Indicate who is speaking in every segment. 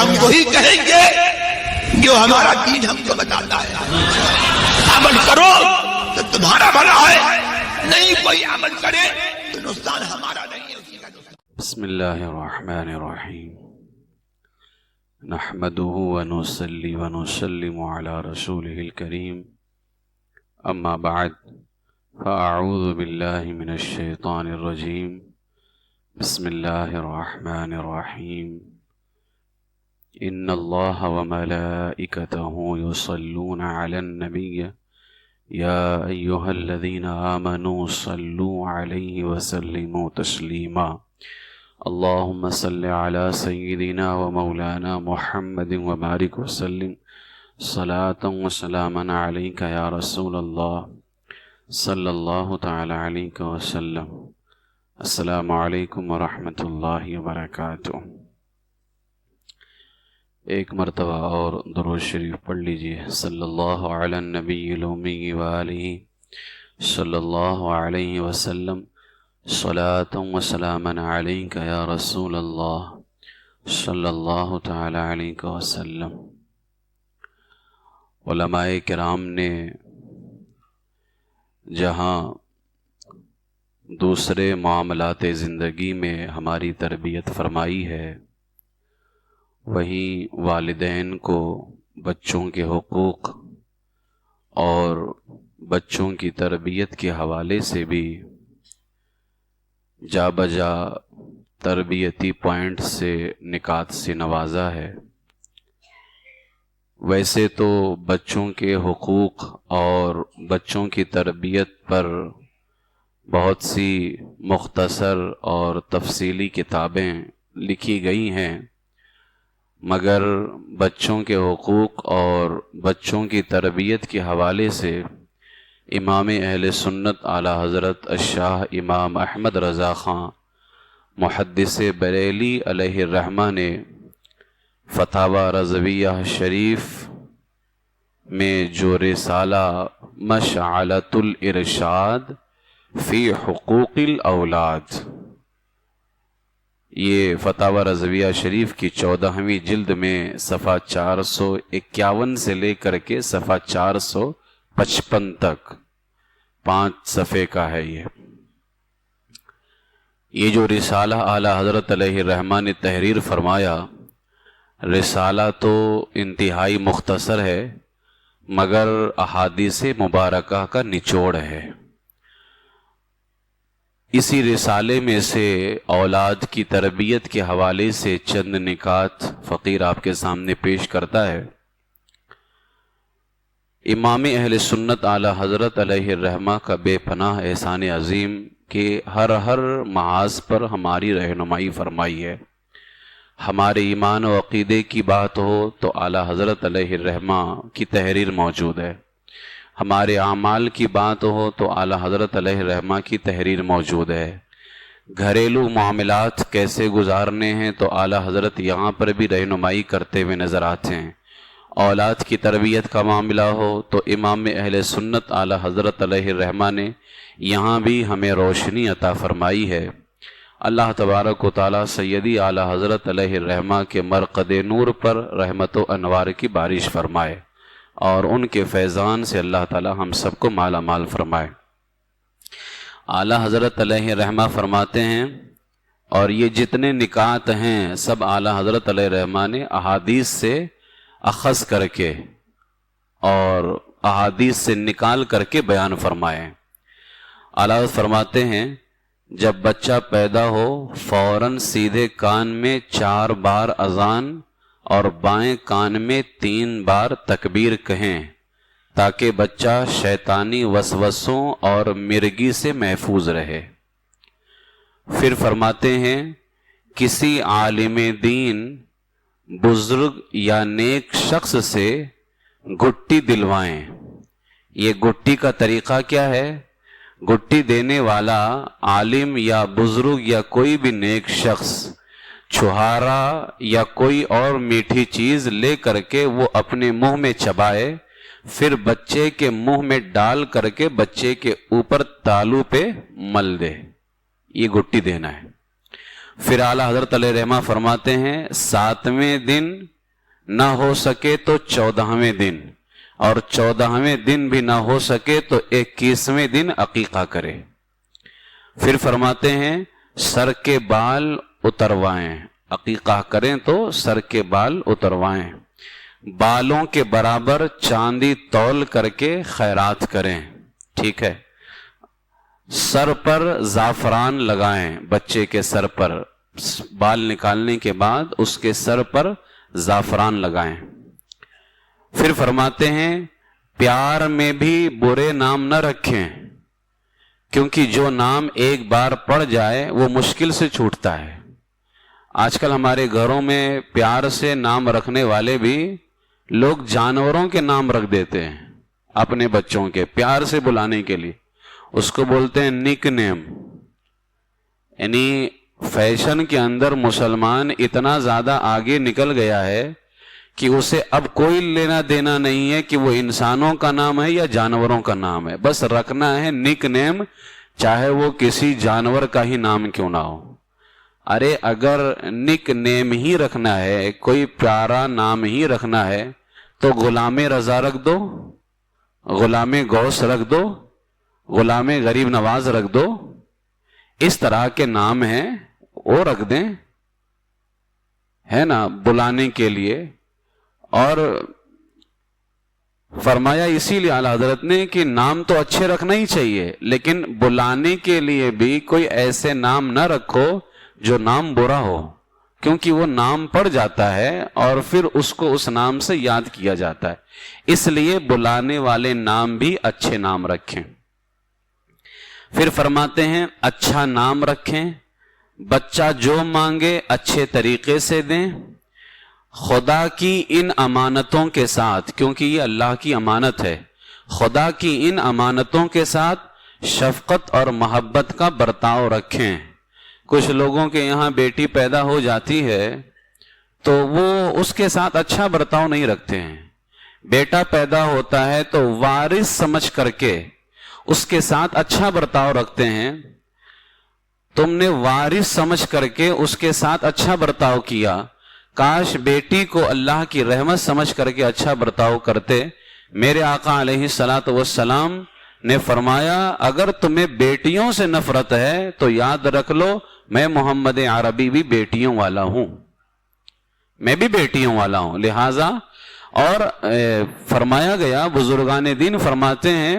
Speaker 1: ہم وہی کہیں گے جو ہمارا دین ہم کو بتاتا ہے. عمل کرو تو تمہارا بھلا ہے، نہیں کوئی عمل کرے تو نقصان ہمارا نہیں ہے، اسی کا نقصان.
Speaker 2: بسم اللہ الرحمن الرحیم. نحمده ونصلي ونسلم على رسوله الكريم. اما بعد فاعوذ باللہ من الشیطان الرجیم. بسم اللہ الرحمن الرحیم. ان اللہ وملائکته يصلون على النبی یا ایہا الذین آمنوا صلوا علیہ وسلموا تسلیما. اللہم صل علی سیدنا ومولانا محمد وبارک وسلم صلاة وسلاما علیک یا رسول اللہ صلی اللہ تعالی علیہ وسلم. السلام علیکم ورحمۃ اللہ وبرکاتہ. ایک مرتبہ اور درود شریف پڑھ لیجئے. صلی اللہ علی النبی الامی وآلہ صلی اللہ علیہ وسلم صلاة وسلاما علیک یا رسول اللہ صلی اللہ تعالی علیہ وسلم. علماء کرام نے جہاں دوسرے معاملات زندگی میں ہماری تربیت فرمائی ہے، وہیں والدین کو بچوں کے حقوق اور بچوں کی تربیت کے حوالے سے بھی جا بجا تربیتی پوائنٹ سے نکات سے نوازا ہے. ویسے تو بچوں کے حقوق اور بچوں کی تربیت پر بہت سی مختصر اور تفصیلی کتابیں لکھی گئی ہیں، مگر بچوں کے حقوق اور بچوں کی تربیت کے حوالے سے امام اہل سنت اعلیٰ حضرت الشاہ امام احمد رضا خان محدث بریلی علیہ الرحمہ نے فتاوی رضویہ شریف میں جو رسالہ مشعلۃ الارشاد فی حقوق الاولاد، یہ فتاوی رضویہ شریف کی 14ویں جلد میں صفحہ 451 سے لے کر کے صفحہ 455 تک 5 صفحے کا ہے. یہ جو رسالہ اعلیٰ حضرت علیہ الرحمہ نے تحریر فرمایا، رسالہ تو انتہائی مختصر ہے مگر احادیث مبارکہ کا نچوڑ ہے. اسی رسالے میں سے اولاد کی تربیت کے حوالے سے چند نکات فقیر آپ کے سامنے پیش کرتا ہے. امام اہل سنت اعلیٰ حضرت علیہ الرحمہ کا بے پناہ احسان عظیم کہ ہر محاذ پر ہماری رہنمائی فرمائی ہے. ہمارے ایمان و عقیدے کی بات ہو تو اعلیٰ حضرت علیہ الرحمہ کی تحریر موجود ہے. ہمارے اعمال کی بات ہو تو اعلیٰ حضرت علیہ الرحمہ کی تحریر موجود ہے. گھریلو معاملات کیسے گزارنے ہیں تو اعلیٰ حضرت یہاں پر بھی رہنمائی کرتے ہوئے نظر آتے ہیں. اولاد کی تربیت کا معاملہ ہو تو امام اہل سنت اعلیٰ حضرت علیہ الرحمہ نے یہاں بھی ہمیں روشنی عطا فرمائی ہے. اللہ تبارک و تعالیٰ سیدی اعلیٰ حضرت علیہ الرحمہ کے مرقد نور پر رحمت و انوار کی بارش فرمائے اور ان کے فیضان سے اللہ تعالیٰ ہم سب کو مالا مال فرمائے. اعلیٰ حضرت علیہ الرحمہ فرماتے ہیں، اور یہ جتنے نکات ہیں سب اعلیٰ حضرت علیہ الرحمہ نے احادیث سے اخذ کر کے اور احادیث سے نکال کر کے بیان فرمائے. اعلیٰ فرماتے ہیں جب بچہ پیدا ہو فوراً سیدھے کان میں 4 بار اذان اور بائیں کان میں 3 بار تکبیر کہیں تاکہ بچہ شیطانی وسوسوں اور مرگی سے محفوظ رہے. پھر فرماتے ہیں کسی عالم دین، بزرگ یا نیک شخص سے گٹی دلوائیں. یہ گٹی کا طریقہ کیا ہے؟ گٹی دینے والا عالم یا بزرگ یا کوئی بھی نیک شخص چھہارا یا کوئی اور میٹھی چیز لے کر کے وہ اپنے منہ میں چبائے، پھر بچے کے منہ میں ڈال کر کے بچے کے اوپر تالو پہ مل دے. یہ گٹی دینا ہے. پھر اعلیٰ حضرت علیہ رحمہ فرماتے ہیں 7ویں دن نہ ہو سکے تو 14ویں دن، اور 14ویں دن بھی نہ ہو سکے تو 21ویں دن عقیقہ کرے۔ پھر فرماتے ہیں سر کے بال اتروائیں، عقیقہ کریں تو سر کے بال اتروائیں، بالوں کے برابر چاندی تول کر کے خیرات کریں، ٹھیک ہے۔ سر پر زعفران لگائیں، بچے کے سر پر بال نکالنے کے بعد اس کے سر پر زعفران لگائیں۔ پھر فرماتے ہیں پیار میں بھی برے نام نہ رکھیں، کیونکہ جو نام ایک بار پڑ جائے وہ مشکل سے چھوٹتا ہے۔ آج کل ہمارے گھروں میں پیار سے نام رکھنے والے بھی لوگ جانوروں کے نام رکھ دیتے ہیں اپنے بچوں کے، پیار سے بلانے کے لیے، اس کو بولتے ہیں نک نیم۔ یعنی فیشن کے اندر مسلمان اتنا زیادہ آگے نکل گیا ہے کہ اسے اب کوئی لینا دینا نہیں ہے کہ وہ انسانوں کا نام ہے یا جانوروں کا نام ہے، بس رکھنا ہے نک نیم، چاہے وہ کسی جانور کا ہی نام کیوں نہ ہو۔ ارے اگر نک نیم ہی رکھنا ہے، کوئی پیارا نام ہی رکھنا ہے تو غلام رضا رکھ دو، غلام غوث رکھ دو، غلام غریب نواز رکھ دو، اس طرح کے نام ہیں وہ رکھ دیں، ہے نا، بلانے کے لیے۔ اور فرمایا اسی لیے اعلیٰ حضرت نے کہ نام تو اچھے رکھنا ہی چاہیے، لیکن بلانے کے لیے بھی کوئی ایسے نام نہ رکھو جو نام برا ہو، کیونکہ وہ نام پڑ جاتا ہے اور پھر اس کو اس نام سے یاد کیا جاتا ہے، اس لیے بلانے والے نام بھی اچھے نام رکھیں۔ پھر فرماتے ہیں اچھا نام رکھیں، بچہ جو مانگے اچھے طریقے سے دیں، خدا کی ان امانتوں کے ساتھ، کیونکہ یہ اللہ کی امانت ہے، خدا کی ان امانتوں کے ساتھ شفقت اور محبت کا برتاؤ رکھیں۔ کچھ لوگوں کے یہاں بیٹی پیدا ہو جاتی ہے تو وہ اس کے ساتھ اچھا برتاؤ نہیں رکھتے ہیں، بیٹا پیدا ہوتا ہے تو وارث سمجھ کر کے اس کے ساتھ اچھا برتاؤ رکھتے ہیں۔ تم نے وارث سمجھ کر کے اس کے ساتھ اچھا برتاؤ کیا، کاش بیٹی کو اللہ کی رحمت سمجھ کر کے اچھا برتاؤ کرتے۔ میرے آقا علیہ الصلوۃ والسلام نے فرمایا اگر تمہیں بیٹیوں سے نفرت ہے تو یاد رکھ لو میں محمد عربی بھی بیٹیوں والا ہوں، میں بھی بیٹیوں والا ہوں، لہذا۔ اور فرمایا گیا، بزرگان دین فرماتے ہیں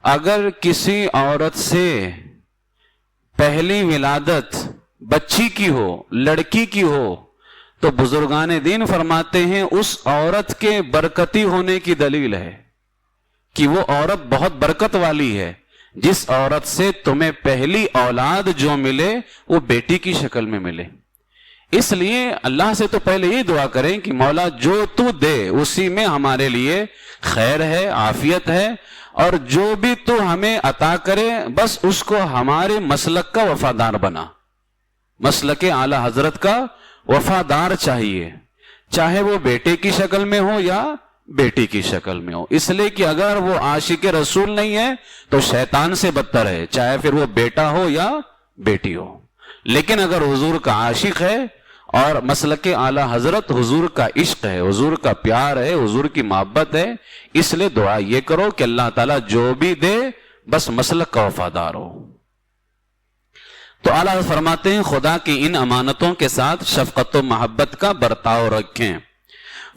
Speaker 2: اگر کسی عورت سے پہلی ولادت بچی کی ہو، لڑکی کی ہو، تو بزرگان دین فرماتے ہیں اس عورت کے برکتی ہونے کی دلیل ہے کہ وہ عورت بہت برکت والی ہے۔ جس عورت سے تمہیں پہلی اولاد جو ملے وہ بیٹی کی شکل میں ملے۔ اس لیے اللہ سے تو پہلے یہ دعا کریں کہ مولا جو تو دے اسی میں ہمارے لیے خیر ہے، عافیت ہے، اور جو بھی تو ہمیں عطا کرے بس اس کو ہمارے مسلک کا وفادار بنا، مسلک اعلیٰ حضرت کا وفادار چاہیے، چاہے وہ بیٹے کی شکل میں ہو یا بیٹی کی شکل میں ہو، اس لیے کہ اگر وہ عاشق رسول نہیں ہے تو شیطان سے بدتر ہے، چاہے پھر وہ بیٹا ہو یا بیٹی ہو۔ لیکن اگر حضور کا عاشق ہے اور مسلک اعلیٰ حضرت حضور کا عشق ہے، حضور کا پیار ہے، حضور کی محبت ہے، اس لیے دعا یہ کرو کہ اللہ تعالیٰ جو بھی دے بس مسلک کا وفادار ہو۔ تو اعلیٰ حضرت فرماتے ہیں خدا کی ان امانتوں کے ساتھ شفقت و محبت کا برتاؤ رکھیں۔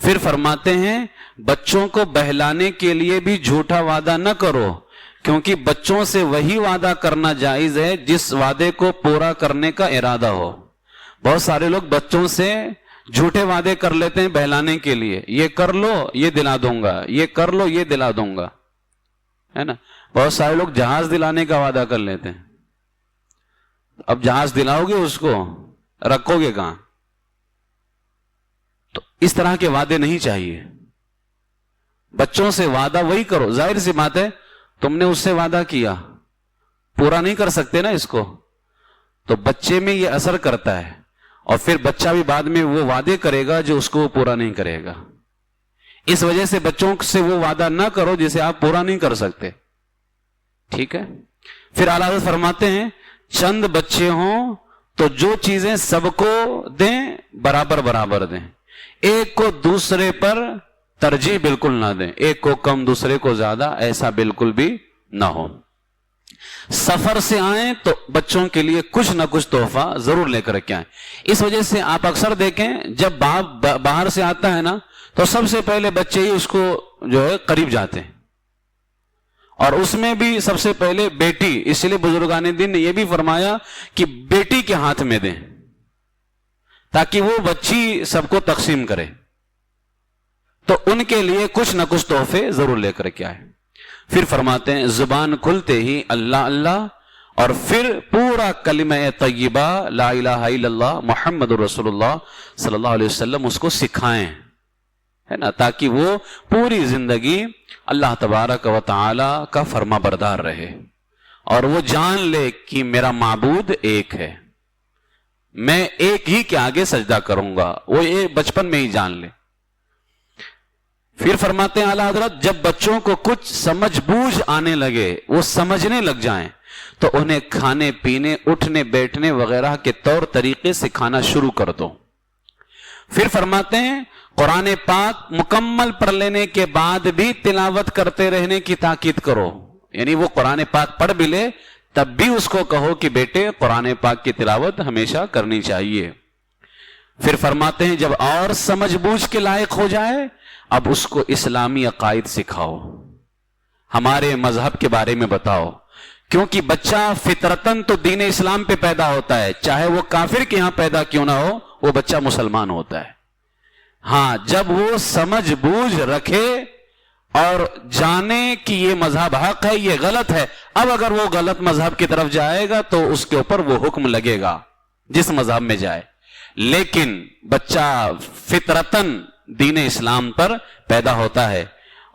Speaker 2: پھر فرماتے ہیں بچوں کو بہلانے کے لیے بھی جھوٹا وعدہ نہ کرو، کیونکہ بچوں سے وہی وعدہ کرنا جائز ہے جس وعدے کو پورا کرنے کا ارادہ ہو۔ بہت سارے لوگ بچوں سے جھوٹے وعدے کر لیتے ہیں بہلانے کے لیے، یہ کر لو یہ دلا دوں گا، یہ کر لو یہ دلا دوں گا، ہے نا۔ بہت سارے لوگ جہاز دلانے کا وعدہ کر لیتے ہیں، اب جہاز دلاؤ گے اس کو رکھو گے کہاں؟ تو اس طرح کے وعدے نہیں چاہیے۔ بچوں سے وعدہ وہی کرو، ظاہر سی بات ہے تم نے اس سے وعدہ کیا پورا نہیں کر سکتے نا اس کو، تو بچے میں یہ اثر کرتا ہے، اور پھر بچہ بھی بعد میں وہ وعدے کرے گا جو اس کو وہ پورا نہیں کرے گا۔ اس وجہ سے بچوں سے وہ وعدہ نہ کرو جسے آپ پورا نہیں کر سکتے، ٹھیک ہے۔ پھر اعلیٰ حضرت فرماتے ہیں چند بچے ہوں تو جو چیزیں سب کو دیں برابر برابر دیں، ایک کو دوسرے پر ترجیح بالکل نہ دیں، ایک کو کم دوسرے کو زیادہ، ایسا بالکل بھی نہ ہو۔ سفر سے آئیں تو بچوں کے لیے کچھ نہ کچھ تحفہ ضرور لے کر کے آئیں۔ اس وجہ سے آپ اکثر دیکھیں جب باپ باہر سے آتا ہے نا تو سب سے پہلے بچے ہی اس کو جو ہے قریب جاتے ہیں، اور اس میں بھی سب سے پہلے بیٹی، اس لیے بزرگان دین نے یہ بھی فرمایا کہ بیٹی کے ہاتھ میں دیں تاکہ وہ بچی سب کو تقسیم کرے، تو ان کے لیے کچھ نہ کچھ تحفے ضرور لے کر کے آئے۔ پھر فرماتے ہیں زبان کھلتے ہی اللہ اللہ اور پھر پورا کلمہ طیبہ لا الہ الا اللہ محمد رسول اللہ صلی اللہ علیہ وسلم اس کو سکھائیں، ہے نا، تاکہ وہ پوری زندگی اللہ تبارک و تعالی کا فرما بردار رہے اور وہ جان لے کہ میرا معبود ایک ہے، میں ایک ہی کے آگے سجدہ کروں گا، وہ یہ بچپن میں ہی جان لے۔ پھر فرماتے ہیں اعلیٰ حضرت جب بچوں کو کچھ سمجھ بوجھ آنے لگے، وہ سمجھنے لگ جائیں، تو انہیں کھانے پینے اٹھنے بیٹھنے وغیرہ کے طور طریقے سکھانا شروع کر دو۔ پھر فرماتے ہیں قرآن پاک مکمل پڑھ لینے کے بعد بھی تلاوت کرتے رہنے کی تاکید کرو، یعنی وہ قرآن پاک پڑھ بھی لے تب بھی اس کو کہو کہ بیٹے قرآن پاک کی تلاوت ہمیشہ کرنی چاہیے۔ پھر فرماتے ہیں جب اور سمجھ بوجھ کے لائق ہو جائے اب اس کو اسلامی عقائد سکھاؤ، ہمارے مذہب کے بارے میں بتاؤ، کیونکہ بچہ فطرتاً تو دین اسلام پہ پیدا ہوتا ہے، چاہے وہ کافر کے ہاں پیدا کیوں نہ ہو، وہ بچہ مسلمان ہوتا ہے۔ ہاں جب وہ سمجھ بوجھ رکھے اور جانے کہ یہ مذہب حق ہے یہ غلط ہے، اب اگر وہ غلط مذہب کی طرف جائے گا تو اس کے اوپر وہ حکم لگے گا جس مذہب میں جائے، لیکن بچہ فطرتاً دین اسلام پر پیدا ہوتا ہے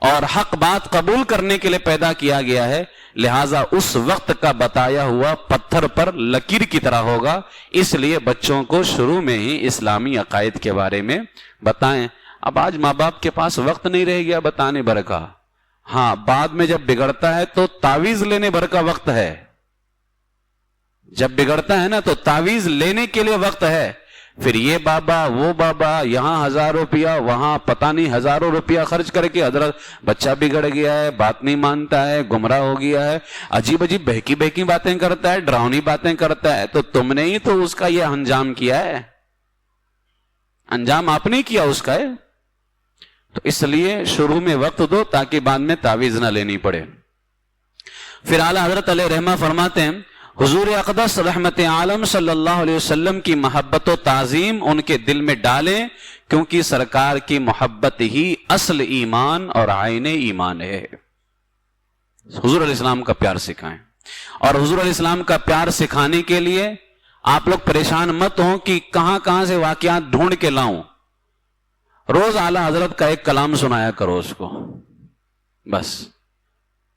Speaker 2: اور حق بات قبول کرنے کے لیے پیدا کیا گیا ہے، لہٰذا اس وقت کا بتایا ہوا پتھر پر لکیر کی طرح ہوگا، اس لیے بچوں کو شروع میں ہی اسلامی عقائد کے بارے میں بتائیں۔ اب آج ماں باپ کے پاس وقت نہیں رہ گیا بتانے بھر کا، ہاں بعد میں جب بگڑتا ہے تو تعویذ لینے بھر کا وقت ہے، جب بگڑتا ہے نا تو تعویذ لینے کے لیے وقت ہے، پھر یہ بابا وہ بابا، یہاں 1000 روپیہ وہاں پتہ نہیں ہزاروں روپیہ خرچ کر کے حضرت بچہ بگڑ گیا ہے، بات نہیں مانتا ہے، گمراہ ہو گیا ہے، عجیب عجیب بہکی بہکی باتیں کرتا ہے، ڈراؤنی باتیں کرتا ہے، تو تم نے ہی تو اس کا یہ انجام کیا ہے، انجام آپ نے کیا اس کا ہے، تو اس لیے شروع میں وقت دو تاکہ بعد میں تعویذ نہ لینی پڑے۔ پھر اعلیٰ حضرت علیہ رحمہ فرماتے ہیں حضور اقدس رحمت عالم صلی اللہ علیہ وسلم کی محبت و تعظیم ان کے دل میں ڈالیں، کیونکہ سرکار کی محبت ہی اصل ایمان اور عین ایمان ہے۔ حضور علیہ السلام کا پیار سکھائیں، اور حضور علیہ السلام کا پیار سکھانے کے لیے آپ لوگ پریشان مت ہوں کہ کہاں کہاں سے واقعات ڈھونڈ کے لاؤں، روز اعلیٰ حضرت کا ایک کلام سنایا کرو اس کو، بس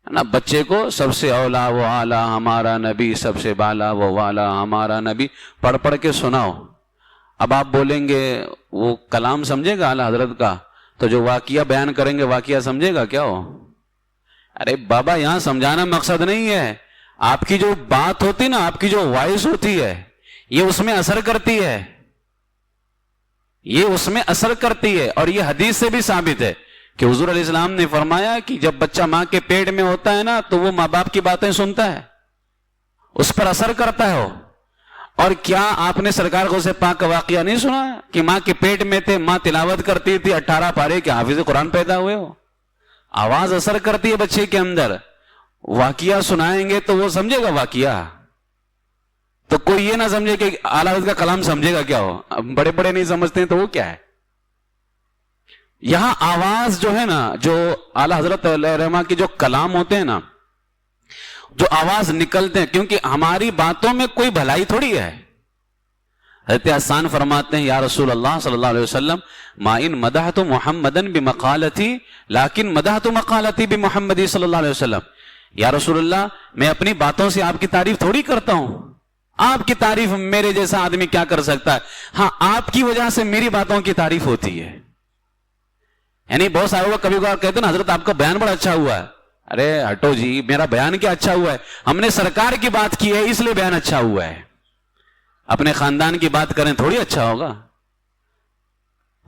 Speaker 2: نا، بچے کو سب سے اولا وہ اعلیٰ ہمارا نبی، سب سے بالا وہ والا ہمارا نبی پڑھ پڑھ کے سناؤ۔ اب آپ بولیں گے وہ کلام سمجھے گا اعلیٰ حضرت کا، تو جو واقعہ بیان کریں گے واقعہ سمجھے گا کیا ہو؟ ارے بابا یہاں سمجھانا مقصد نہیں ہے، آپ کی جو بات ہوتی نا، آپ کی جو وائس ہوتی ہے یہ اس میں اثر کرتی ہے، یہ اس میں اثر کرتی ہے، اور یہ حدیث سے بھی ثابت ہے کہ حضور علیہ السلام نے فرمایا کہ جب بچہ ماں کے پیٹ میں ہوتا ہے نا تو وہ ماں باپ کی باتیں سنتا ہے، اس پر اثر کرتا ہے۔ اور کیا آپ نے سرکار غوث پاک کا واقعہ نہیں سنا کہ ماں کے پیٹ میں تھے، ماں تلاوت کرتی تھی، 18 پارے کے حافظ قرآن پیدا ہوئے ہو؟ آواز اثر کرتی ہے بچے کے اندر، واقعہ سنائیں گے تو وہ سمجھے گا واقعہ، تو کوئی یہ نہ سمجھے کہ اعلیٰ حضرت کا کلام سمجھے گا کیا ہو، بڑے بڑے نہیں سمجھتے ہیں تو وہ کیا ہے۔ یہاں آواز جو ہے نا، جو اعلیٰ حضرت علیہ رحمہ کی جو کلام ہوتے ہیں نا، جو آواز نکلتے ہیں، کیونکہ ہماری باتوں میں کوئی بھلائی تھوڑی ہے۔ حضرت حسان فرماتے ہیں یا رسول اللہ صلی اللہ علیہ وسلم ما ان مدحت محمدن بمقالتی لیکن مدحت مقالتی بمحمدی صلی اللہ علیہ وسلم، یا رسول اللہ میں اپنی باتوں سے آپ کی تعریف تھوڑی کرتا ہوں، آپ کی تعریف میرے جیسا آدمی کیا کر سکتا ہے، ہاں آپ کی وجہ سے میری باتوں کی تعریف ہوتی ہے۔ یعنی بہت سارے لوگ کبھی کبھار کہتے ہیں نا حضرت آپ کا بیان بڑا اچھا ہوا ہے، ارے ہٹو جی، میرا بیان کیا اچھا ہوا ہے، ہم نے سرکار کی بات کی ہے اس لیے بیان اچھا ہوا ہے۔ اپنے خاندان کی بات کریں تھوڑی اچھا ہوگا.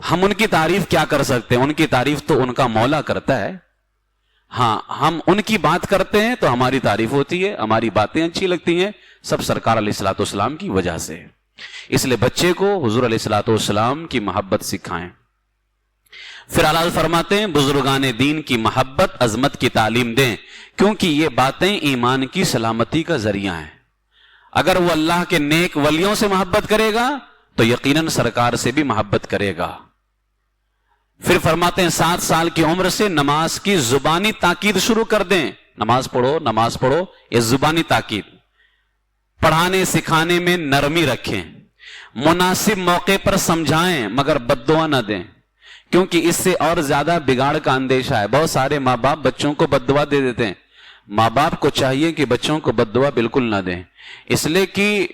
Speaker 2: ہم ان کی تعریف کیا کر سکتے ہیں؟ ان کی تعریف تو ان کا مولا کرتا ہے. ہاں ہم ان کی بات کرتے ہیں تو ہماری تعریف ہوتی ہے, ہماری باتیں اچھی لگتی ہیں, سب سرکار علیہ الصلوۃ والسلام کی وجہ سے. اس لیے بچے کو حضور علیہ الصلوۃ والسلام کی محبت سکھائیں. پھر اعلیٰ فرماتے ہیں بزرگان دین کی محبت عظمت کی تعلیم دیں, کیونکہ یہ باتیں ایمان کی سلامتی کا ذریعہ ہیں. اگر وہ اللہ کے نیک ولیوں سے محبت کرے گا تو یقیناً سرکار سے بھی محبت کرے گا. پھر فرماتے ہیں 7 سال کی عمر سے نماز کی زبانی تاکید شروع کر دیں. نماز پڑھو نماز پڑھو, یہ زبانی تاکید. پڑھانے سکھانے میں نرمی رکھیں, مناسب موقع پر سمجھائیں مگر بد دعا نہ دیں, کیونکہ اس سے اور زیادہ بگاڑ کا اندیشہ ہے. بہت سارے ماں باپ بچوں کو بد دعا دے دیتے ہیں. ماں باپ کو چاہیے کہ بچوں کو بد دعا بالکل نہ دیں, اس لیے کہ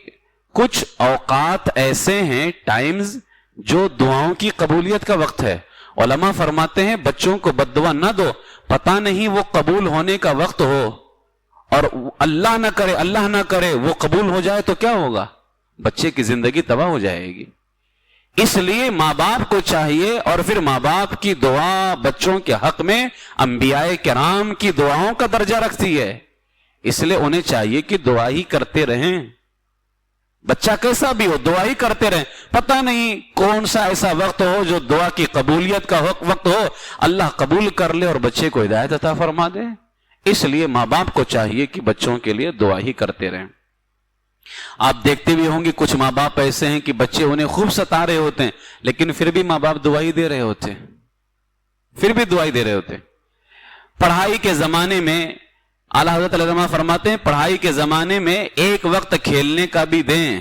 Speaker 2: کچھ اوقات ایسے ہیں, ٹائمز, جو دعاؤں کی قبولیت کا وقت ہے. علماء فرماتے ہیں بچوں کو بد دعا نہ دو, پتہ نہیں وہ قبول ہونے کا وقت ہو, اور اللہ نہ کرے وہ قبول ہو جائے تو کیا ہوگا؟ بچے کی زندگی تباہ ہو جائے گی. اس لیے ماں باپ کو چاہیے, اور پھر ماں باپ کی دعا بچوں کے حق میں انبیاء کرام کی دعاؤں کا درجہ رکھتی ہے. اس لیے انہیں چاہیے کہ دعا ہی کرتے رہیں. بچہ کیسا بھی ہو دعا ہی کرتے رہیں. پتہ نہیں کون سا ایسا وقت ہو جو دعا کی قبولیت کا وقت ہو, اللہ قبول کر لے اور بچے کو ہدایت عطا فرما دے. اس لیے ماں باپ کو چاہیے کہ بچوں کے لیے دعا ہی کرتے رہیں. آپ دیکھتے بھی ہوں گے کچھ ماں باپ ایسے ہیں کہ بچے انہیں خوب ستا رہے ہوتے ہیں, لیکن پھر بھی ماں باپ دعائی دے رہے ہوتے ہیں. پڑھائی کے زمانے میں اعلیٰ حضرت علیہ السلام فرماتے ہیں پڑھائی کے زمانے میں ایک وقت کھیلنے کا بھی دیں,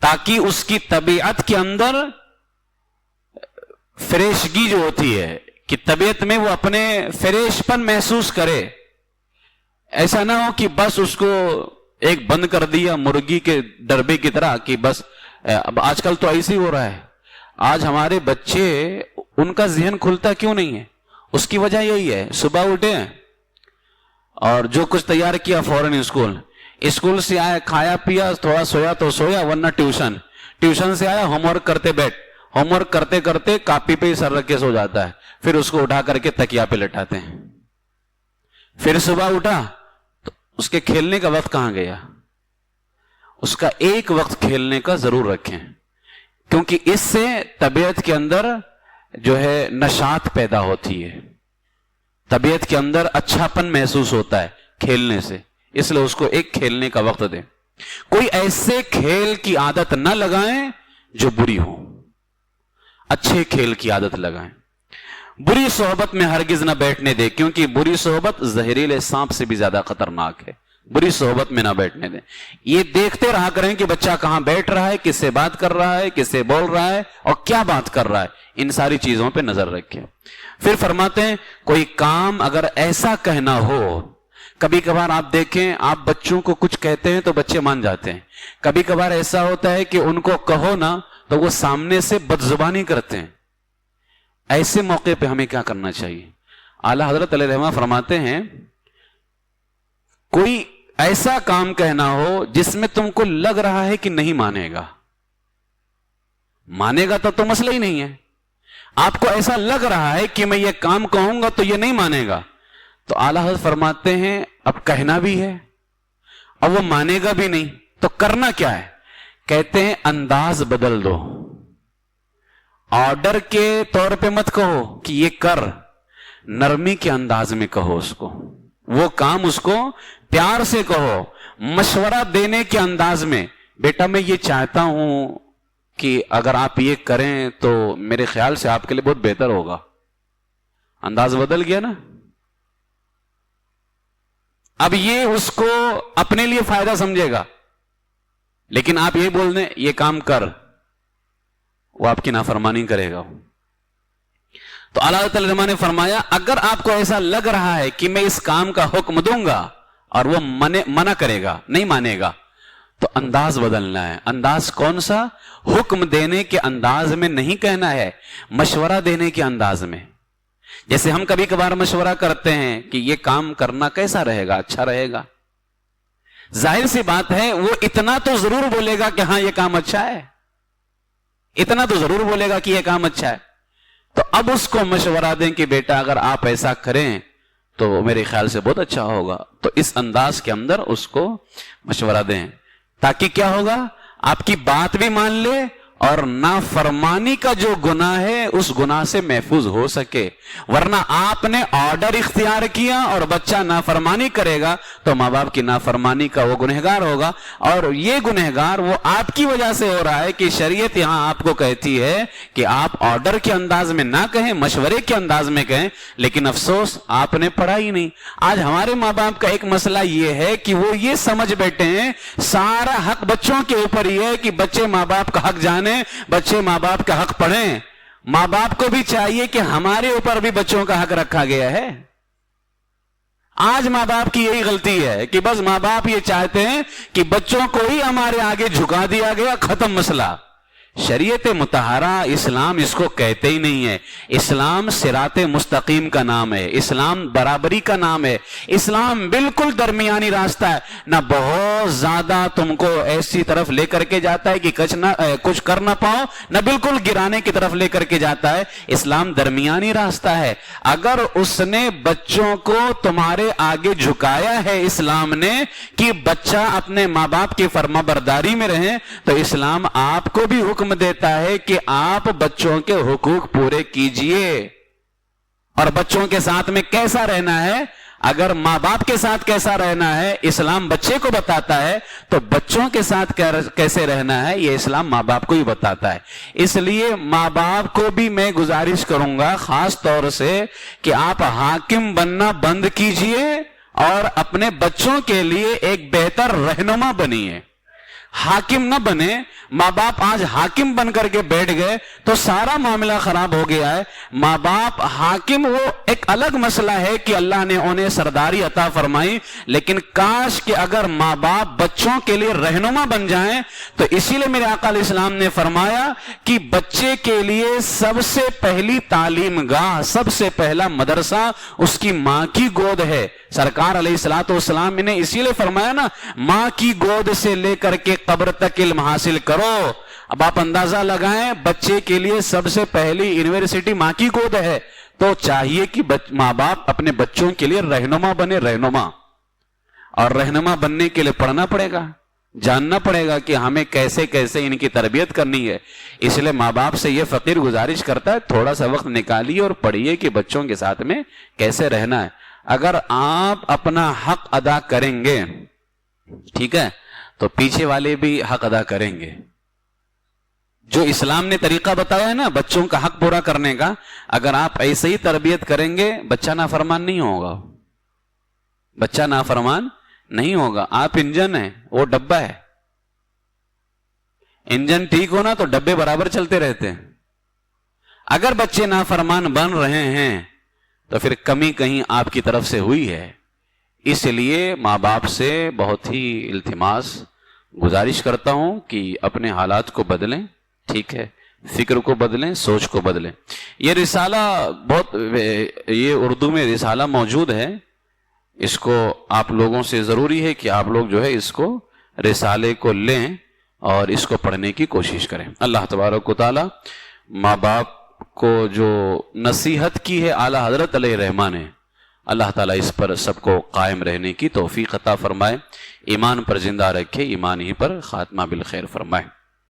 Speaker 2: تاکہ اس کی طبیعت کے اندر فریشگی جو ہوتی ہے کہ طبیعت میں وہ اپنے فریش پن محسوس کرے. ایسا نہ ہو کہ بس اس کو ایک بند کر دیا مرغی کے ڈربے کی طرح کہ بس. اب آج کل تو ایسے ہی ہو رہا ہے. آج ہمارے بچے ان کا ذہن کھلتا کیوں نہیں ہے؟ اس کی وجہ یہی ہے, صبح اٹھے اور جو کچھ تیار کیا فوراً اسکول سے آیا, کھایا پیا, تھوڑا سویا تو سویا, ورنہ ٹیوشن سے آیا, ہوم ورک کرتے بیٹھ, ہوم ورک کرتے کرتے کاپی پہ ہی سر رکھ کے سو جاتا ہے. پھر اس کو اٹھا کر کے تکیا پہ لٹاتے ہیں. پھر صبح اٹھا تو اس کے کھیلنے کا وقت کہاں گیا؟ اس کا ایک وقت کھیلنے کا ضرور رکھیں, کیونکہ اس سے طبیعت کے اندر جو ہے نشاط پیدا ہوتی ہے, طبیعت کے اندر اچھا پن محسوس ہوتا ہے کھیلنے سے. اس لیے اس کو ایک کھیلنے کا وقت دیں. کوئی ایسے کھیل کی عادت نہ لگائیں جو بری ہو, اچھے کھیل کی عادت لگائیں. بری صحبت میں ہرگز نہ بیٹھنے دے, کیونکہ بری صحبت زہریلے سانپ سے بھی زیادہ خطرناک ہے. بری صحبت میں نہ بیٹھنے دیں. یہ دیکھتے رہا کریں کہ بچہ کہاں بیٹھ رہا ہے, کس سے بات کر رہا ہے, کس سے بول رہا ہے, اور کیا بات کر رہا ہے. ان ساری چیزوں پہ نظر رکھیں. پھر فرماتے ہیں کوئی کام اگر ایسا کہنا ہو, کبھی کبھار آپ دیکھیں آپ بچوں کو کچھ کہتے ہیں تو بچے مان جاتے ہیں. کبھی کبھار ایسا ہوتا ہے کہ ان کو کہو نا تو وہ سامنے سے بدزبانی کرتے ہیں. ایسے موقع پہ ہمیں کیا کرنا چاہیے؟ اعلیٰ حضرت علیہ الرحمہ فرماتے ہیں کوئی ایسا کام کہنا ہو جس میں تم کو لگ رہا ہے کہ نہیں مانے گا تو مسئلہ ہی نہیں ہے. آپ کو ایسا لگ رہا ہے کہ میں یہ کام کہوں گا تو یہ نہیں مانے گا, تو اعلیٰ حضرت فرماتے ہیں اب کہنا بھی ہے اور وہ مانے گا بھی نہیں, تو کرنا کیا ہے؟ کہتے ہیں انداز بدل دو. آرڈر کے طور پہ مت کہو کہ یہ کر, نرمی کے انداز میں کہو اس کو, وہ کام اس کو پیار سے کہو, مشورہ دینے کے انداز میں. بیٹا میں یہ چاہتا ہوں کہ اگر آپ یہ کریں تو میرے خیال سے آپ کے لیے بہت بہتر ہوگا. انداز بدل گیا نا. اب یہ اس کو اپنے لیے فائدہ سمجھے گا, لیکن آپ یہ بول دیں یہ کام کر, وہ آپ کی نافرمانی کرے گا. تو اعلیٰ تعالیٰ نے فرمایا اگر آپ کو ایسا لگ رہا ہے کہ میں اس کام کا حکم دوں گا اور وہ منع کرے گا, نہیں مانے گا, تو انداز بدلنا ہے. انداز کون سا؟ حکم دینے کے انداز میں نہیں کہنا ہے, مشورہ دینے کے انداز میں. جیسے ہم کبھی کبھار مشورہ کرتے ہیں کہ یہ کام کرنا کیسا رہے گا, اچھا رہے گا, ظاہر سی بات ہے وہ اتنا تو ضرور بولے گا کہ ہاں یہ کام اچھا ہے، اتنا تو ضرور بولے گا کہ یہ کام اچھا ہے. تو اب اس کو مشورہ دیں کہ بیٹا اگر آپ ایسا کریں تو میرے خیال سے بہت اچھا ہوگا. تو اس انداز کے اندر اس کو مشورہ دیں تاکہ کیا ہوگا، آپ کی بات بھی مان لے اور نافرمانی کا جو گناہ ہے اس گناہ سے محفوظ ہو سکے. ورنہ آپ نے آرڈر اختیار کیا اور بچہ نافرمانی کرے گا تو ماں باپ کی نافرمانی کا وہ گنہگار ہوگا، اور یہ گنہگار وہ آپ کی وجہ سے ہو رہا ہے کہ شریعت یہاں آپ کو کہتی ہے کہ آپ آرڈر کے انداز میں نہ کہیں، مشورے کے انداز میں کہیں، لیکن افسوس آپ نے پڑھا ہی نہیں. آج ہمارے ماں باپ کا ایک مسئلہ یہ ہے کہ وہ یہ سمجھ بیٹھے ہیں سارا حق بچوں کے اوپر ہی ہے کہ بچے ماں باپ کا حق جانیں، بچے ماں باپ کا حق پڑھیں. ماں باپ کو بھی چاہیے کہ ہمارے اوپر بھی بچوں کا حق رکھا گیا ہے. آج ماں باپ کی یہی غلطی ہے کہ بس ماں باپ یہ چاہتے ہیں کہ بچوں کو ہی ہمارے آگے جھکا دیا گیا، ختم مسئلہ. شریعت مطہرہ اسلام اس کو کہتے ہی نہیں ہے. اسلام صراط مستقیم کا نام ہے، اسلام برابری کا نام ہے، اسلام بالکل درمیانی راستہ ہے. نہ بہت زیادہ تم کو ایسی طرف لے کر کے جاتا ہے کہ کچھ کر نہ پاؤ، نہ بالکل گرانے کی طرف لے کر کے جاتا ہے. اسلام درمیانی راستہ ہے. اگر اس نے بچوں کو تمہارے آگے جھکایا ہے اسلام نے کہ بچہ اپنے ماں باپ کی فرما برداری میں رہیں، تو اسلام آپ کو بھی حکم دیتا ہے کہ آپ بچوں کے حقوق پورے کیجئے. اور بچوں کے ساتھ میں کیسا رہنا ہے، اگر ماں باپ کے ساتھ کیسا رہنا ہے اسلام بچے کو بتاتا ہے، تو بچوں کے ساتھ کیسے رہنا ہے یہ اسلام ماں باپ کو ہی بتاتا ہے. اس لیے ماں باپ کو بھی میں گزارش کروں گا خاص طور سے کہ آپ حاکم بننا بند کیجئے اور اپنے بچوں کے لیے ایک بہتر رہنما بنیے. حاکم نہ بنے. ماں باپ آج حاکم بن کر کے بیٹھ گئے تو سارا معاملہ خراب ہو گیا ہے. ماں باپ حاکم وہ ایک الگ مسئلہ ہے کہ اللہ نے انہیں سرداری عطا فرمائی، لیکن کاش کہ اگر ماں باپ بچوں کے لیے رہنما بن جائیں. تو اسی لیے میرے آقا علیہ السلام نے فرمایا کہ بچے کے لیے سب سے پہلی تعلیم گاہ، سب سے پہلا مدرسہ اس کی ماں کی گود ہے. سرکار علیہ الصلوۃ والسلام نے اسی لیے فرمایا نا، ماں کی گود سے لے کر کے قبر تک علم حاصل کرو. اب آپ اندازہ لگائیں بچے کے لیے سب سے پہلی یونیورسٹی ماں کی گود ہے. تو چاہیے کہ ماں باپ اپنے بچوں کے لیے رہنما بنے. رہنما، اور رہنما بننے کے لیے پڑھنا پڑے گا، جاننا پڑے گا کہ ہمیں کیسے کیسے ان کی تربیت کرنی ہے. اس لیے ماں باپ سے یہ فقیر گزارش کرتا ہے تھوڑا سا وقت نکالیے اور پڑھیے کہ بچوں کے ساتھ میں کیسے رہنا ہے. اگر آپ اپنا حق ادا کریں گے، ٹھیک ہے، تو پیچھے والے بھی حق ادا کریں گے. جو اسلام نے طریقہ بتایا ہے نا بچوں کا حق پورا کرنے کا، اگر آپ ایسے ہی تربیت کریں گے بچہ نافرمان نہیں ہوگا. بچہ نافرمان نہیں ہوگا. آپ انجن ہیں، وہ ڈبہ ہے. انجن ٹھیک ہونا تو ڈبے برابر چلتے رہتے ہیں. اگر بچے نافرمان بن رہے ہیں تو پھر کمی کہیں آپ کی طرف سے ہوئی ہے. اس لیے ماں باپ سے بہت ہی التماس گزارش کرتا ہوں کہ اپنے حالات کو بدلیں، ٹھیک ہے، فکر کو بدلیں، سوچ کو بدلیں. یہ رسالہ یہ اردو میں رسالہ موجود ہے. اس کو آپ لوگوں سے ضروری ہے کہ آپ لوگ جو ہے اس کو رسالے کو لیں اور اس کو پڑھنے کی کوشش کریں. اللہ تبارک و تعالی ماں باپ کو جو نصیحت کی ہے اعلیٰ حضرت علیہ الرحمٰن نے، اللہ تعالیٰ اس پر سب کو قائم رہنے کی توفیق عطا فرمائے، ایمان پر زندہ رکھے، ایمان ہی پر خاتمہ بالخیر فرمائے.